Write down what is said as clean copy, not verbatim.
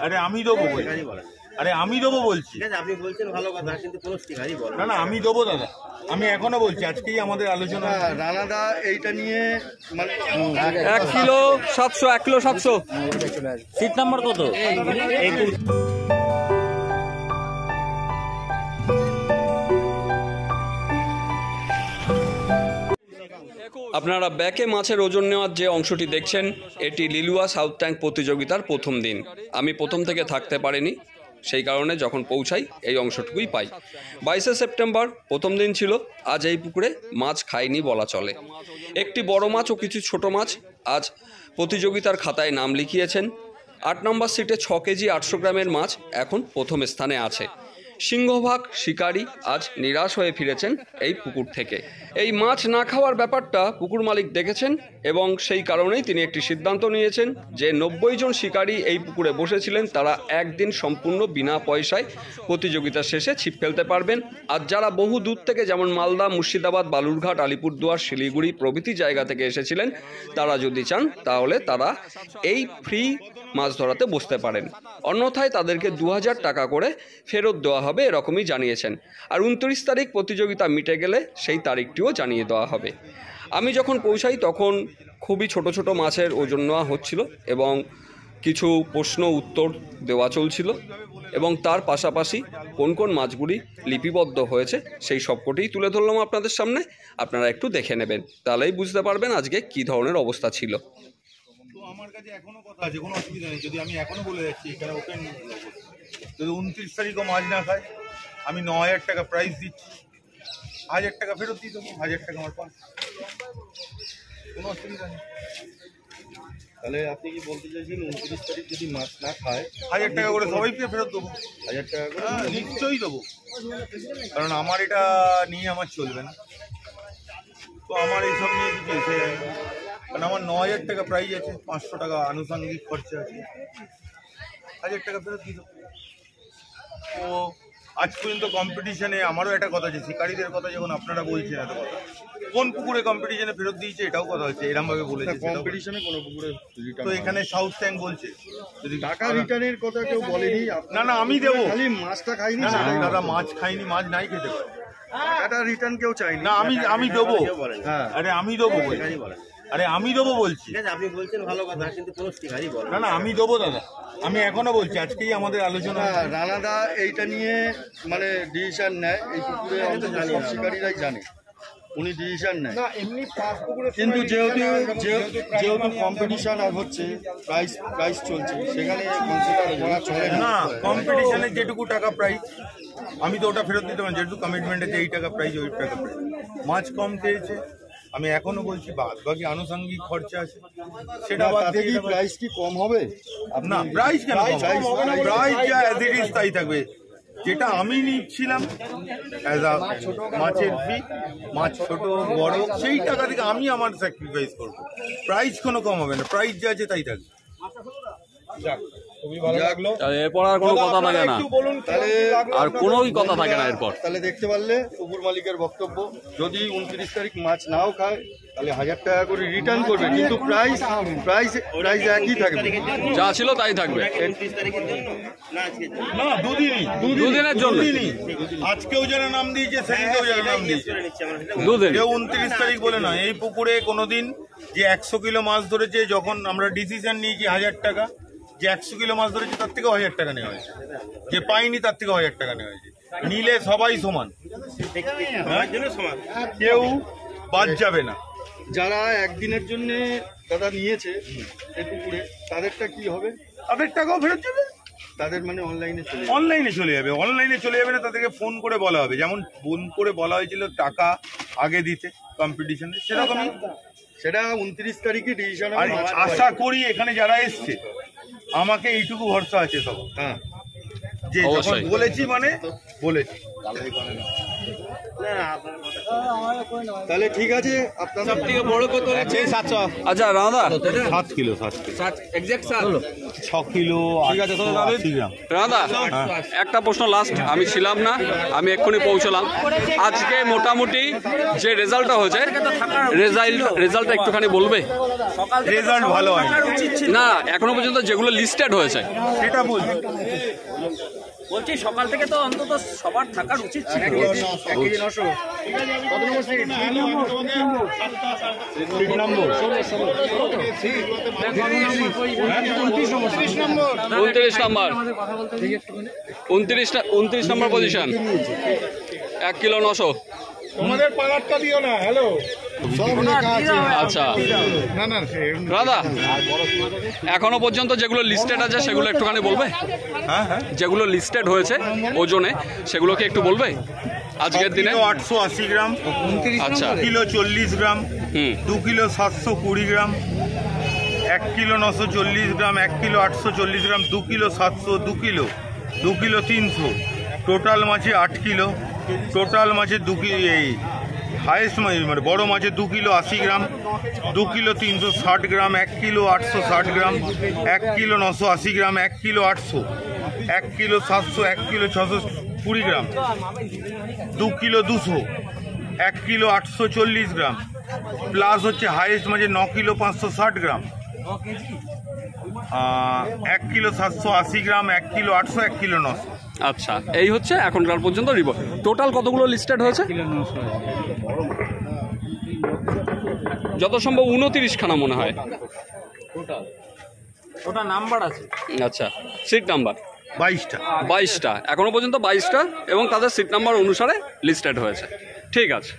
আরে আমি দেবো বলছি, আরে আমি দেবো বলছি, আপনি বলছেন ভালো কথা, কিন্তু কোনো স্টিকারই বলেন না। আমি দেবো দাদা, আমি এখনো বলছি, আজকেই আমাদের আলোচনা। রানাদা এইটা নিয়ে মানে 1 কিলো 700, 1 কিলো 700। সিট নাম্বার কত? আপনারা ব্যাকে মাছের ওজন নেওয়ার যে অংশটি দেখছেন, এটি লিলুয়া সাউথ ট্যাঙ্ক প্রতিযোগিতার প্রথম দিন। আমি প্রথম থেকে থাকতে পারিনি, সেই কারণে যখন পৌঁছাই এই অংশটুকুই পাই। 22শে সেপ্টেম্বর প্রথম দিন ছিল। আজ এই পুকুরে মাছ খাইনি বলা চলে। একটি বড় মাছ ও কিছু ছোট মাছ আজ প্রতিযোগিতার খাতায় নাম লিখিয়েছেন। 8 নম্বর সিটে 6 কেজি 800 গ্রামের মাছ এখন প্রথম স্থানে আছে। সিংহভাগ শিকারী আজ নিরাশ হয়ে ফিরেছেন এই পুকুর থেকে। এই মাছ না খাওয়ার ব্যাপারটা পুকুর মালিক দেখেছেন এবং সেই কারণেই তিনি একটি সিদ্ধান্ত নিয়েছেন যে 90 জন শিকারী এই পুকুরে বসেছিলেন, তারা একদিন সম্পূর্ণ বিনা পয়সায় প্রতিযোগিতা শেষে ছিপ ফেলতে পারবেন। আর যারা বহু দূর থেকে, যেমন মালদা, মুর্শিদাবাদ, বালুরঘাট, আলিপুরদুয়ার, শিলিগুড়ি প্রভৃতি জায়গা থেকে এসেছিলেন, তারা যদি চান তাহলে তারা এই ফ্রি মাছ ধরাতে বসতে পারেন। অন্যথায় তাদেরকে 2000 টাকা করে ফেরত দেওয়া হবে, এরকমই জানিয়েছেন। আর 29 তারিখ প্রতিযোগিতা মিটে গেলে সেই তারিখটিও জানিয়ে দেওয়া হবে। আমি যখন পৌঁছাই তখন খুবই ছোট ছোট মাছের ওজন নেওয়া হচ্ছিল এবং কিছু প্রশ্ন উত্তর দেওয়া চলছিল এবং তার পাশাপাশি কোন কোন মাছগুলি লিপিবদ্ধ হয়েছে সেই সবকটিই তুলে ধরলাম আপনাদের সামনে। আপনারা একটু দেখে নেবেন, তাহলেই বুঝতে পারবেন আজকে কী ধরনের অবস্থা ছিল। আমার কাছে এখনো কথা আছে, কোনো অসুবিধা নেই। যদি আমি এখনো বলে যাচ্ছি, এখানে ওপেন, যদি 29 তারিখও মাছ না খায়, আমি 9000 টাকা প্রাইস দিচ্ছি, 1000 টাকা ফেরত দিয়ে দেবো, 1000 টাকা আমার পাস, কোনো অসুবিধা নেই। তাহলে আপনি কি বলতে চাইছেন 29 তারিখ যদি মাছ না খায় 1000 টাকা করে সবাইকে ফেরত দেবো? 1000 টাকা করে নিশ্চয়ই দেবো, কারণ আমার এটা নিয়ে আমার চলবে না। তো আমার এইসব নিয়ে কিছু এসে যায় না, কারণ আমার 9000 টাকা প্রাইজ আছে, 500 টাকা আনুষঙ্গিক খরচা আছে, 1000 টাকা ফেরত দিয়ে দেবো। তো আজ পর্যন্ত কম্পিটিশনে আমারও একটা কথা আছে, শিকারীদের কথা যখন আপনারা বলছেন এত কথা, কোন পুকুরে কম্পিটিশনে ফেরত দিয়েছে এটাও কথা হচ্ছে, এরকমভাবে বলেছে। কম্পিটিশনে কোনো পুকুরে তো এখানে সাউথ ট্যাঙ্ক বলছে যদি টাকা রিটার্নের কথা কেউ বলেনি। না আমি দেবো, খালি মাছটা খাইনি, দাদা মাছ খাইনি, মাছ নাই খেতে পারে, টাকাটা রিটার্ন কেউ চাইনি। না আমি দেবো, আরে আমি দেবো, আরে আমি দেবো বলছি, আপনি বলছেন ভালো কথা, কিন্তু কোনো স্টিকারই বলেন না। আমি দেবো দাদা, আমি এখনো বলছি, আজকেই আমাদের আলোচনা। রানাদা এইটা নিয়ে মানে ডিসিশন নেয়, এই পুকুরে অন্তত সব শিকারীরাই জানে উনি ডিসিশন নেয়। কিন্তু যেহেতু কম্পিটিশন আর হচ্ছে, প্রাইস চলছে, সেখানে কনসিডার করা চলে না। কম্পিটিশনে যেটুকু টাকা প্রাইস, আমি তো ওটা ফেরত দিতে পারি, যেহেতু কমিটমেন্ট আছে এই টাকা প্রাইস, ওই টাকা প্রাইস। মাছ কম খেয়েছে, আমি এখনো বলছি, বাকি আনুষঙ্গিক খরচা আছে, সেটা বাদ দিয়ে প্রাইস কি কম হবে? না, প্রাইস কেন? প্রাইস যা অ্যাজ ইট ইজ তাই থাকবে। যেটা আমি নিচ্ছিলাম অ্যাজ আ মাছের ফি, মাছ ছোট বড়, সেই টাকা থেকে আমি আমার স্যাক্রিফাইস করবো। প্রাইস কোনো কম হবে না, প্রাইস যা আছে তাই থাকবে। খুবই ভালো লাগলো। এরপর আর কোনো কথা থাকে না, আর কোনোই কথা থাকে না এরপর। তাহলে দেখতে পারলে পুকুর মালিকের বক্তব্য, যদি 29 তারিখ মাছ নাও খায় তাহলে 1000 টাকা করে রিটার্ন করবে, কিন্তু প্রাইস একই থাকবে, যা ছিল তাই থাকবে। না, দুদিনের জন্য। আজকেও যারা নাম দিয়েছে, সেদিনকেও যারা নাম দিয়েছে, কেউ 29 তারিখ বলে না। এই পুকুরে কোনোদিন যে 100 কিলো মাছ ধরেছে, যখন আমরা ডিসিশন নিয়েছি 1000 টাকা, যে 100 কিলো মাছ ধরেছে তার থেকেও 1000 টাকা নেওয়া হয়েছে, যে পাইনি তার থেকেও 1000 টাকা নেওয়া হয়েছে। নিলে সবাই সমান, কেউ বাদ যাবে না। যারা একদিনের জন্য দাদা নিয়েছে এই পুকুরে, তাদেরটা কি হবে? তাদের টাকাও ফেরত যাবে, তাদের মানে অনলাইনে চলে যাবে। অনলাইনে চলে যাবে না, তাদেরকে ফোন করে বলা হবে, যেমন ফোন করে বলা হয়েছিল টাকা আগে দিতে কম্পিটিশনে, সেরকমই। সেটা 29 তারিখে ডিসিশন। আশা করি এখানে যারা এসছে, আমাকে এইটুকু ভরসা আছে সব, হ্যাঁ, যে যখন বলেছি মানে বলেছি। তাহলে ঠিক আছে আপনাদের আচ্ছা রাধা 7 কিলো 6 কিলো ঠিক আছে, তাহলে রাখেন। 80 গ্রাম। রাধা একটা প্রশ্ন লাস্ট, আমি ছিলাম না, আমি এক্ষুনি পৌঁছলাম। আজকে মোটামুটি যে রেজাল্টটা হয়েছে, রেজাল্টটা একটুখানি বলবে? রেজাল্ট ভালো হয় না, এখনো পর্যন্ত যেগুলো লিস্টেড হয়েছে সেটা বলছি। বলছি সকাল থেকে তো অন্তত সবার থাকার উচিত ছিল। উনত্রিশ নম্বর পজিশন, 1 কিলো 900। তোমাদের পালারটা দিও না। হ্যালো, আচ্ছা দাদা, এখনো পর্যন্ত যেগুলো লিস্টেড আছে সেগুলো একটুখানি বলবে? হ্যাঁ হ্যাঁ, যেগুলো লিস্টেড হয়েছে ওজনে সেগুলোকে একটু বলবে আজকের দিনে? 880 গ্রাম, আচ্ছা 2 কিলো 40 গ্রাম, হুম 2 কিলো 720 গ্রাম, 1 কিলো 940 গ্রাম, 1 কিলো 840 গ্রাম, 2 কিলো 700, 2 কিলো 300, টোটাল মাছে 8 কিলো, টোটাল মাছে 2 কিলো, এই হাইস্ট মাছ মানে বড় মাছে 2 কিলো 80 গ্রাম, 2 কিলো 360 গ্রাম, 1 কিলো 860 গ্রাম, 1 কিলো 980 গ্রাম, 1 কিলো 800, 1 কিলো 700, 1 কিলো 620 গ্রাম, 2 কিলো 200, 1 কিলো 840 গ্রাম, প্লাস হচ্ছে হাইয়েস্ট মাঝে 9 কিলো 560 গ্রাম, 1 কিলো 780 গ্রাম, 1 কিলো 800, 1 কিলো 900। আচ্ছা, এই হচ্ছে এখনকার পর্যন্ত রিপোর্ট। টোটাল কতগুলো লিস্টেড হয়েছে? যত সম্ভব 29 খানা মনে হয়। ওটা নাম্বার আছে। আচ্ছা, সিট নাম্বার 22টা 22টা, এখনো পর্যন্ত 22টা, এবং তাদের সিট নাম্বার অনুসারে লিস্টেড হয়েছে। ঠিক আছে।